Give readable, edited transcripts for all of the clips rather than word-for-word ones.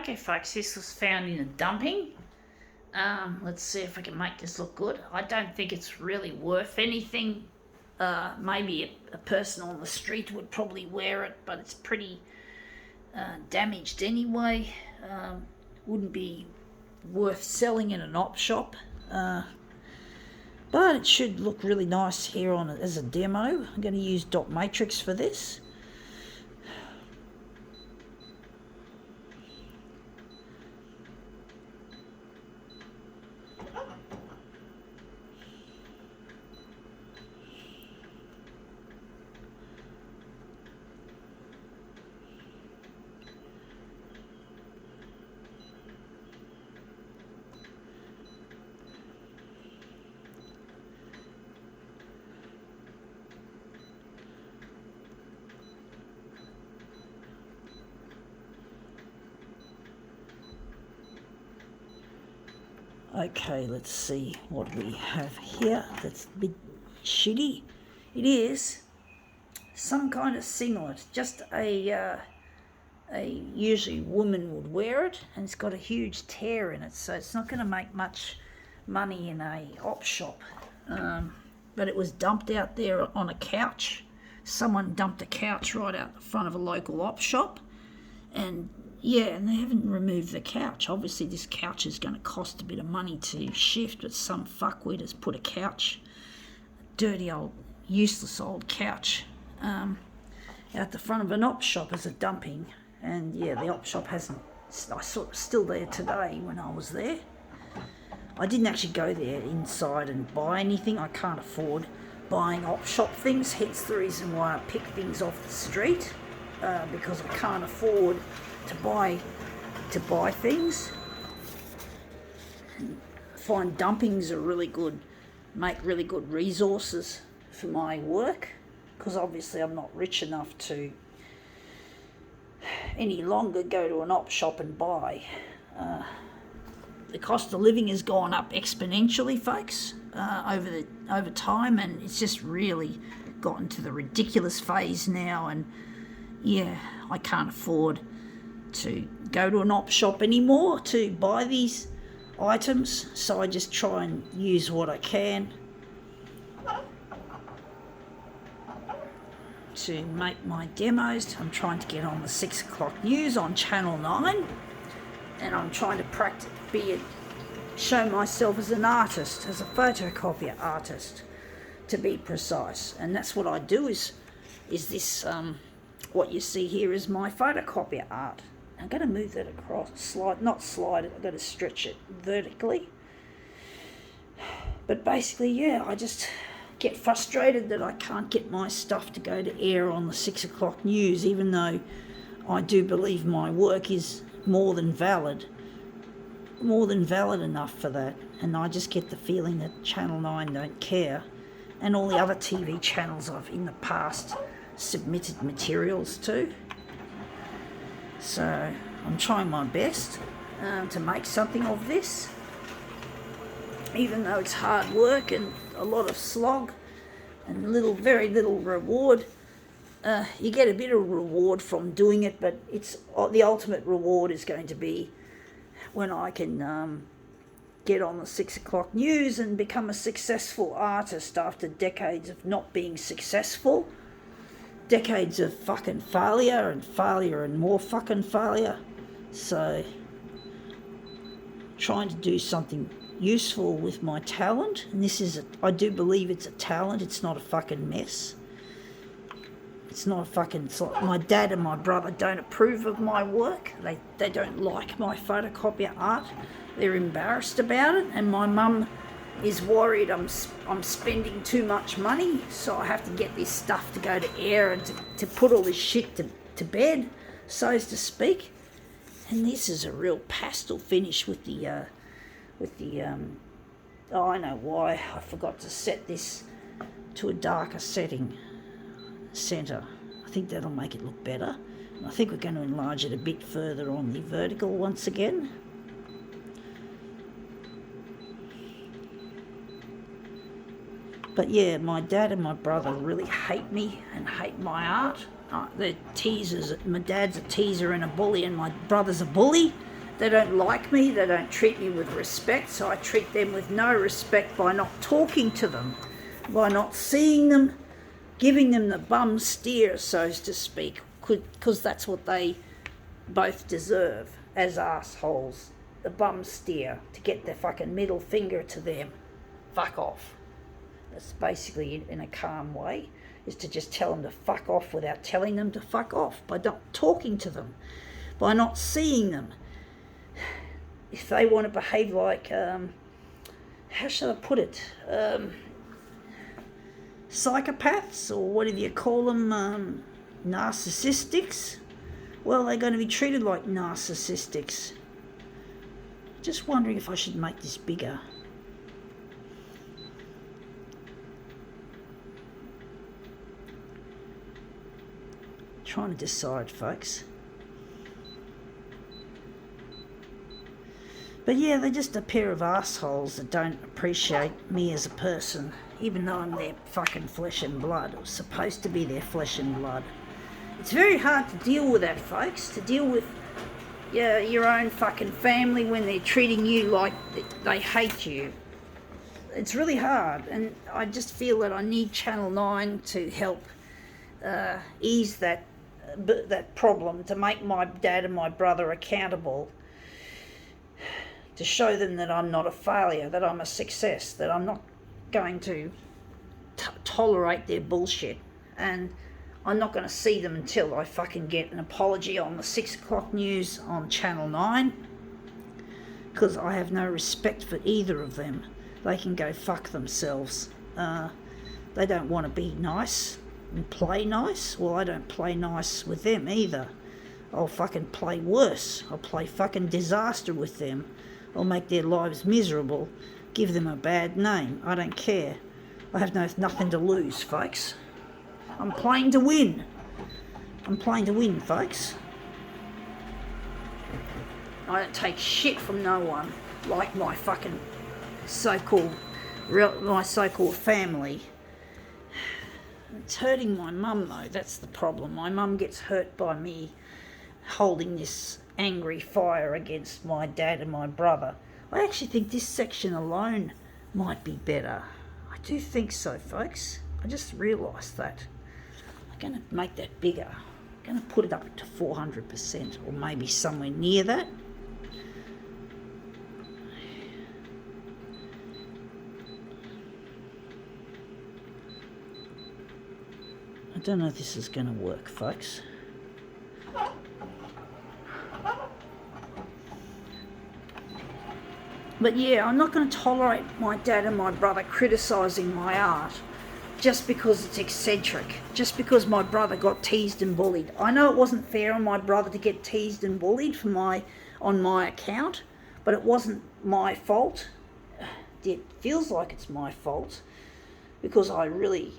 Okay, folks, this was found in a dumping. Let's see if I can make this look good. I don't think it's really worth anything. Maybe a person on the street would probably wear it, but it's pretty damaged anyway. Wouldn't be worth selling in an op shop. But it should look really nice here on it as a demo. I'm going to use dot matrix for this. Okay, let's see what we have here. That's a bit shitty. It is some kind of singlet, just a usually woman would wear it, and it's got a huge tear in it, so it's not going to make much money in a op shop. But it was dumped out there on a couch. Someone dumped a couch right out the front of a local op shop, and yeah, and they haven't removed the couch. Obviously, this couch is going to cost a bit of money to shift, but some fuckwit has put a couch, dirty old, useless old couch, out the front of an op shop as a dumping. And yeah, the op shop hasn't, I saw it still there today when I was there. I didn't actually go there inside and buy anything. I can't afford buying op shop things, hence the reason why I pick things off the street, because I can't afford to buy things. I find dumpings are really good, make really good resources for my work, because obviously I'm not rich enough to any longer go to an op shop and buy. The cost of living has gone up exponentially, folks, over time, and it's just really gotten to the ridiculous phase now. And yeah, I can't afford to go to an op shop anymore to buy these items, so I just try and use what I can to make my demos. I'm trying to get on the 6 o'clock news on Channel 9, and I'm trying to show myself as an artist, as a photocopier artist, to be precise. And that's what I do. Is this what you see here is my photocopier art. I'm going to move that across, not slide it, I've got to stretch it vertically. But basically, yeah, I just get frustrated that I can't get my stuff to go to air on the 6 o'clock news, even though I do believe my work is more than valid enough for that. And I just get the feeling that Channel 9 don't care, and all the other TV channels I've in the past submitted materials to. So I'm trying my best to make something of this, even though it's hard work and a lot of slog and very little reward. You get a bit of reward from doing it, but the ultimate reward is going to be when I can get on the 6 o'clock news and become a successful artist after decades of not being successful. Decades of fucking failure and more fucking failure. So, trying to do something useful with my talent. And I do believe it's a talent. It's not a fucking mess. It's not a fucking... my dad and my brother don't approve of my work. They don't like my photocopier art. They're embarrassed about it. And my mum is worried I'm spending too much money, so I have to get this stuff to go to air and to put all this shit to bed, so as to speak. And this is a real pastel finish with the oh, I know why I forgot to set this to a darker setting, center. I think that'll make it look better. And I think we're going to enlarge it a bit further on the vertical once again. But yeah, my dad and my brother really hate me and hate my art. they're teasers. My dad's a teaser and a bully, and my brother's a bully. They don't like me, they don't treat me with respect, so I treat them with no respect by not talking to them, by not seeing them, giving them the bum steer, so to speak, because that's what they both deserve as assholes. The bum steer, to get their fucking middle finger to them. Fuck off. That's basically, in a calm way, is to just tell them to fuck off without telling them to fuck off, by not talking to them, by not seeing them. If they want to behave like, how should I put it, psychopaths, or whatever you call them, narcissistics, well, they're going to be treated like narcissistics. Just wondering if I should make this bigger. Trying to decide, folks. But yeah, they're just a pair of assholes that don't appreciate me as a person, even though I'm their fucking flesh and blood, or supposed to be their flesh and blood. It's very hard to deal with that, folks, to deal with your own fucking family when they're treating you like they hate you. It's really hard, and I just feel that I need Channel 9 to help ease that problem, to make my dad and my brother accountable, to show them that I'm not a failure, that I'm a success, that I'm not going to tolerate their bullshit, and I'm not going to see them until I fucking get an apology on the 6 o'clock news on Channel 9, because I have no respect for either of them. They can go fuck themselves. They don't want to be nice and play nice. Well, I don't play nice with them either. I'll fucking play worse. I'll play fucking disaster with them. I'll make their lives miserable, give them a bad name. I don't care. I have nothing to lose, folks. I'm playing to win. I'm playing to win, folks. I don't take shit from no one, like my fucking so-called family. It's hurting my mum, though. That's the problem. My mum gets hurt by me holding this angry fire against my dad and my brother. I actually think this section alone might be better. I do think so, folks. I just realised that. I'm going to make that bigger. I'm going to put it up to 400%, or maybe somewhere near that. I don't know if this is going to work, folks. But yeah, I'm not going to tolerate my dad and my brother criticising my art just because it's eccentric, just because my brother got teased and bullied. I know it wasn't fair on my brother to get teased and bullied on my account, but it wasn't my fault. It feels like it's my fault because I really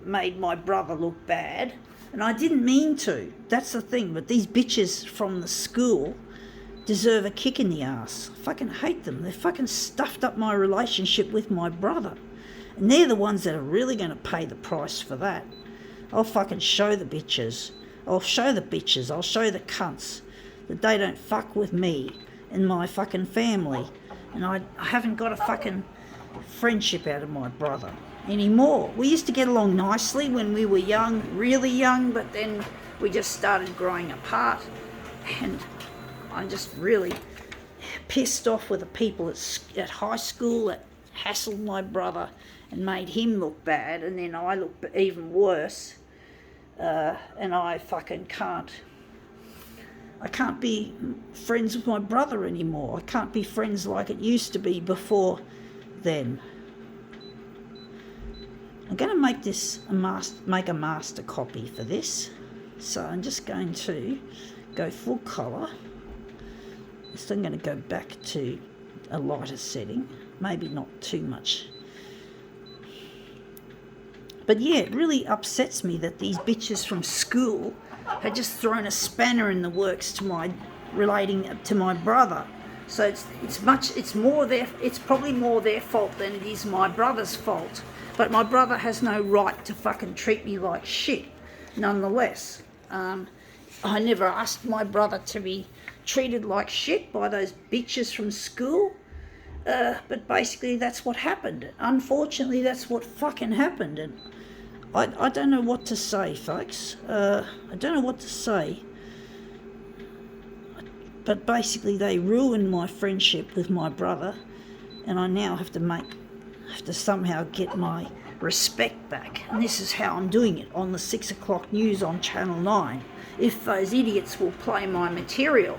made my brother look bad, and I didn't mean to. That's the thing. But these bitches from the school deserve a kick in the ass. I fucking hate them. They fucking stuffed up my relationship with my brother, and they're the ones that are really going to pay the price for that. I'll fucking show the bitches. I'll show the cunts that they don't fuck with me and my fucking family. And I haven't got a fucking friendship out of my brother anymore. We used to get along nicely when we were young, really young, but then we just started growing apart, and I'm just really pissed off with the people at high school that hassled my brother and made him look bad, and then I look even worse, and I fucking can't be friends with my brother anymore. I can't be friends like it used to be before then. I'm going to make this make a master copy for this. So I'm just going to go full colour. So I'm going to go back to a lighter setting, maybe not too much. But yeah, it really upsets me that these bitches from school had just thrown a spanner in the works to relating to my brother. So it's probably more their fault than it is my brother's fault. But my brother has no right to fucking treat me like shit. nonetheless. I never asked my brother to be treated like shit by those bitches from school. But basically that's what happened. Unfortunately, that's what fucking happened. And I don't know what to say, folks. I don't know what to say. But basically they ruined my friendship with my brother, and I now have to somehow get my respect back. And this is how I'm doing it on the 6 o'clock news on Channel 9. If those idiots will play my material,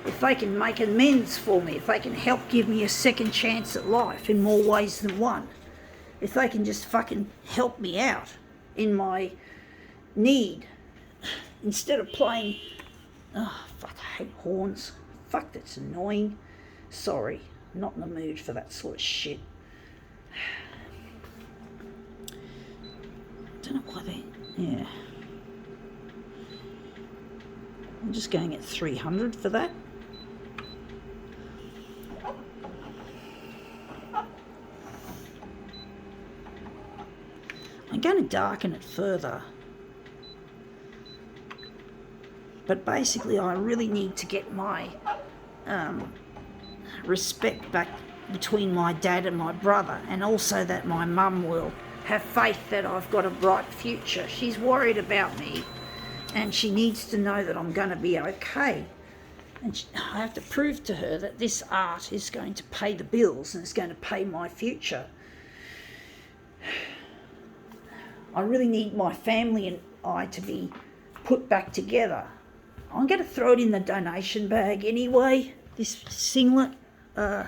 if they can make amends for me, if they can help give me a second chance at life in more ways than one, if they can just fucking help me out in my need, instead of playing, oh fuck, I hate horns, fuck, that's annoying, sorry, I'm not in the mood for that sort of shit. I don't know why yeah. I'm just going at 300 for that. I'm going to darken it further. But basically I really need to get my respect back between my dad and my brother, and also that my mum will have faith that I've got a bright future. She's worried about me, and she needs to know that I'm going to be okay. And I have to prove to her that this art is going to pay the bills and it's going to pay my future. I really need my family and I to be put back together. I'm going to throw it in the donation bag anyway, this singlet. But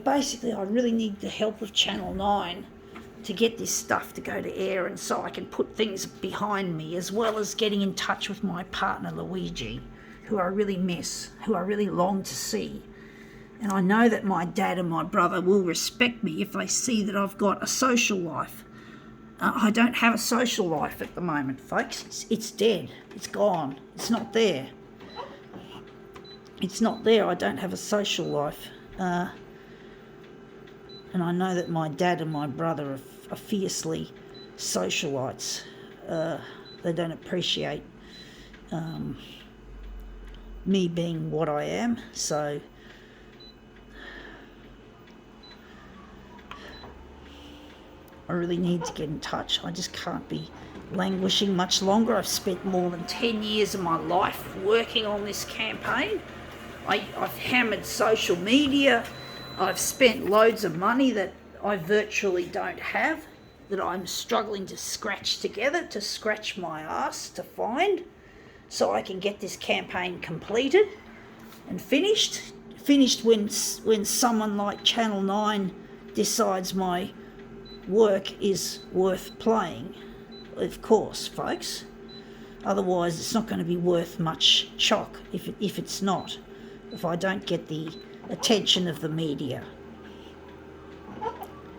basically I really need the help of Channel 9 to get this stuff to go to air, and so I can put things behind me, as well as getting in touch with my partner Luigi, who I really miss, who I really long to see. And I know that my dad and my brother will respect me if they see that I've got a social life. I don't have a social life at the moment, folks. It's dead. It's gone. It's not there. It's not there. I don't have a social life. And I know that my dad and my brother are fiercely socialites. They don't appreciate me being what I am, so I really need to get in touch. I just can't be languishing much longer. I've spent more than 10 years of my life working on this campaign. I've hammered social media. I've spent loads of money that I virtually don't have, that I'm struggling to scratch together, to scratch my ass to find, so I can get this campaign completed and finished when someone like Channel 9 decides my work is worth playing, of course, folks. Otherwise it's not going to be worth much chalk if it's not, if I don't get the attention of the media.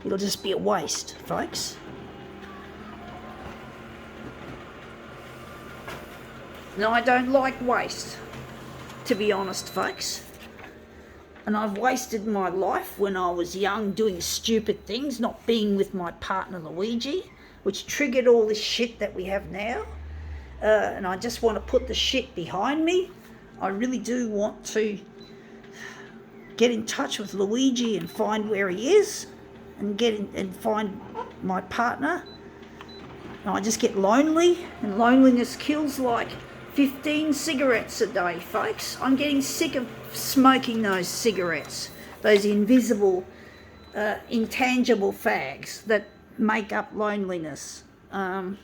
It'll just be a waste, folks. No, I don't like waste, to be honest, folks. And I've wasted my life when I was young doing stupid things, not being with my partner Luigi, which triggered all this shit that we have now. And I just want to put the shit behind me. I really do want to get in touch with Luigi and find where he is, and find my partner. And I just get lonely, and loneliness kills like 15 cigarettes a day, folks. I'm getting sick of smoking those cigarettes, those invisible, intangible fags that make up loneliness, that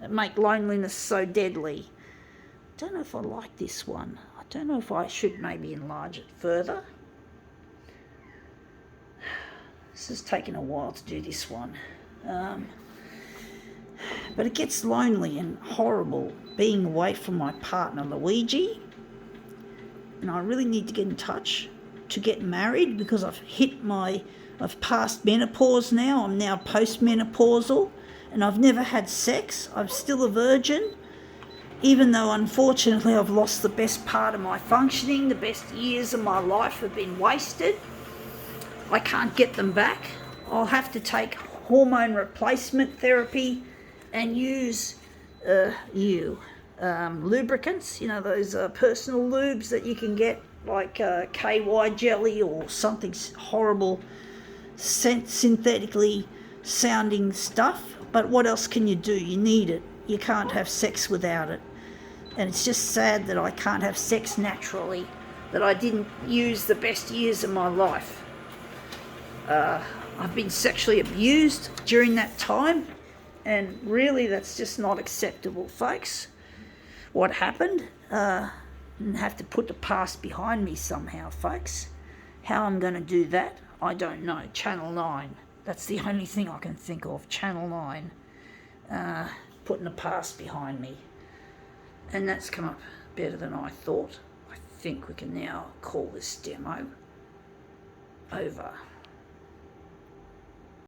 make loneliness so deadly. I don't know if I like this one. I don't know if I should maybe enlarge it further. This has taken a while to do this one. But it gets lonely and horrible being away from my partner Luigi. And I really need to get in touch to get married, because I've passed menopause now. I'm now postmenopausal, and I've never had sex. I'm still a virgin, even though unfortunately I've lost the best part of my functioning. The best years of my life have been wasted. I can't get them back. I'll have to take hormone replacement therapy and use lubricants, those personal lubes that you can get, like KY jelly or something horrible synthetically sounding stuff. But what else can you do? You need it. You can't have sex without it. And it's just sad that I can't have sex naturally, that I didn't use the best years of my life. I've been sexually abused during that time, and really that's just not acceptable, folks. What happened? And have to put the past behind me somehow, folks. How I'm going to do that, I don't know. Channel 9. That's the only thing I can think of. Channel 9. Putting the past behind me. And that's come up better than I thought. I think we can now call this demo over.